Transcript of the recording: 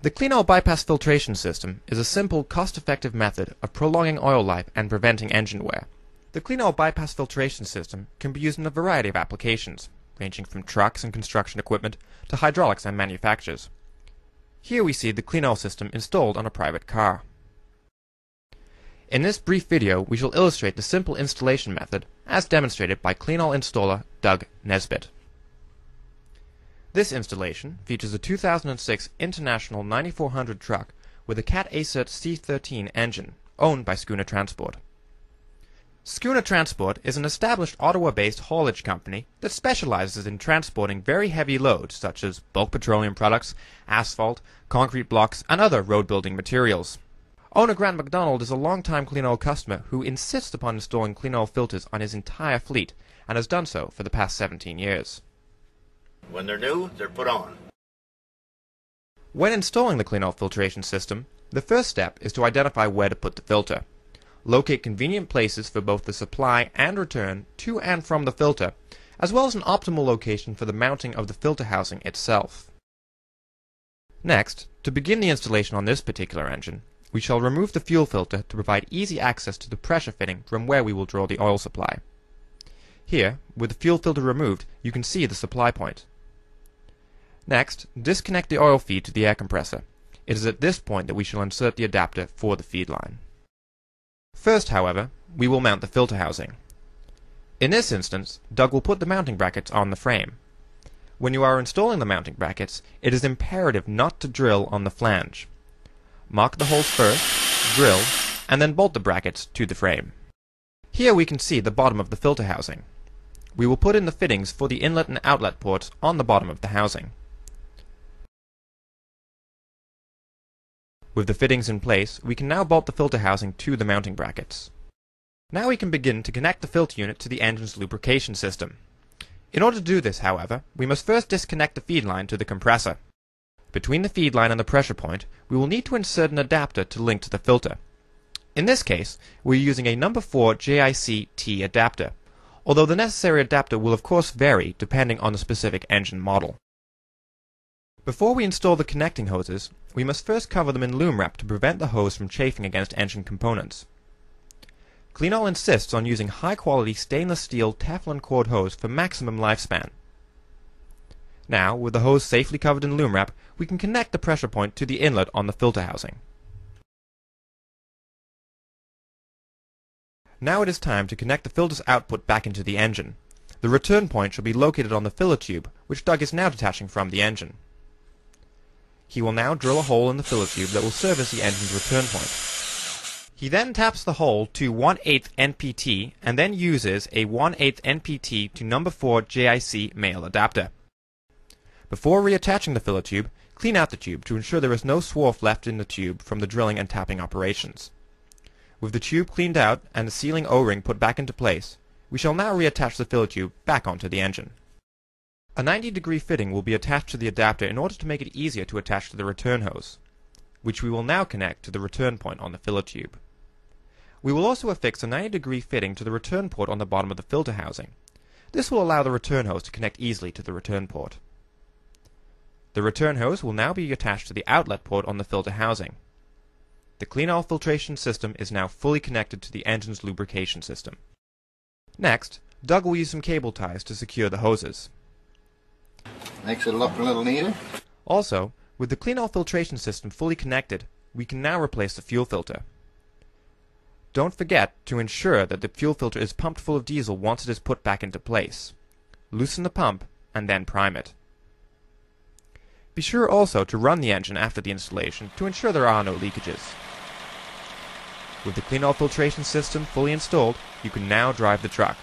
The Kleenoil bypass filtration system is a simple, cost-effective method of prolonging oil life and preventing engine wear. The Kleenoil bypass filtration system can be used in a variety of applications, ranging from trucks and construction equipment to hydraulics and manufacturers. Here we see the Kleenoil system installed on a private car. In this brief video, we shall illustrate the simple installation method as demonstrated by Kleenoil installer Doug Nesbitt. This installation features a 2006 International 9400 truck with a Cat ACERT C13 engine, owned by Schooner Transport. Schooner Transport is an established Ottawa-based haulage company that specializes in transporting very heavy loads such as bulk petroleum products, asphalt, concrete blocks, and other road-building materials. Owner Grant MacDonald is a long-time Kleenoil customer who insists upon installing Kleenoil filters on his entire fleet and has done so for the past 17 years. When they're new, they're put on. When installing the Kleenoil filtration system, the first step is to identify where to put the filter. Locate convenient places for both the supply and return to and from the filter, as well as an optimal location for the mounting of the filter housing itself. Next, to begin the installation on this particular engine, we shall remove the fuel filter to provide easy access to the pressure fitting from where we will draw the oil supply. Here, with the fuel filter removed, you can see the supply point. Next, disconnect the oil feed to the air compressor. It is at this point that we shall insert the adapter for the feed line. First, however, we will mount the filter housing. In this instance, Doug will put the mounting brackets on the frame. When you are installing the mounting brackets, it is imperative not to drill on the flange. Mark the holes first, drill, and then bolt the brackets to the frame. Here we can see the bottom of the filter housing. We will put in the fittings for the inlet and outlet ports on the bottom of the housing. With the fittings in place, we can now bolt the filter housing to the mounting brackets. Now we can begin to connect the filter unit to the engine's lubrication system. In order to do this, however, we must first disconnect the feed line to the compressor. Between the feed line and the pressure point, we will need to insert an adapter to link to the filter. In this case, we are using a number 4 JIC-T adapter, although the necessary adapter will of course vary depending on the specific engine model. Before we install the connecting hoses, we must first cover them in loom wrap to prevent the hose from chafing against engine components. Kleenoil insists on using high-quality stainless steel Teflon cord hose for maximum lifespan. Now, with the hose safely covered in loom wrap, we can connect the pressure point to the inlet on the filter housing. Now it is time to connect the filter's output back into the engine. The return point shall be located on the filler tube, which Doug is now detaching from the engine. He will now drill a hole in the filler tube that will serve as the engine's return point. He then taps the hole to 1/8 NPT and then uses a 1/8 NPT to number 4 JIC male adapter. Before reattaching the filler tube, clean out the tube to ensure there is no swarf left in the tube from the drilling and tapping operations. With the tube cleaned out and the sealing O-ring put back into place, we shall now reattach the filler tube back onto the engine. A 90-degree fitting will be attached to the adapter in order to make it easier to attach to the return hose, which we will now connect to the return point on the filler tube. We will also affix a 90-degree fitting to the return port on the bottom of the filter housing. This will allow the return hose to connect easily to the return port. The return hose will now be attached to the outlet port on the filter housing. The Kleenoil filtration system is now fully connected to the engine's lubrication system. Next, Doug will use some cable ties to secure the hoses. Makes it look a little neater. Also, with the Kleenoil filtration system fully connected, we can now replace the fuel filter. Don't forget to ensure that the fuel filter is pumped full of diesel once it is put back into place. Loosen the pump and then prime it. Be sure also to run the engine after the installation to ensure there are no leakages. With the Kleenoil filtration system fully installed, you can now drive the truck.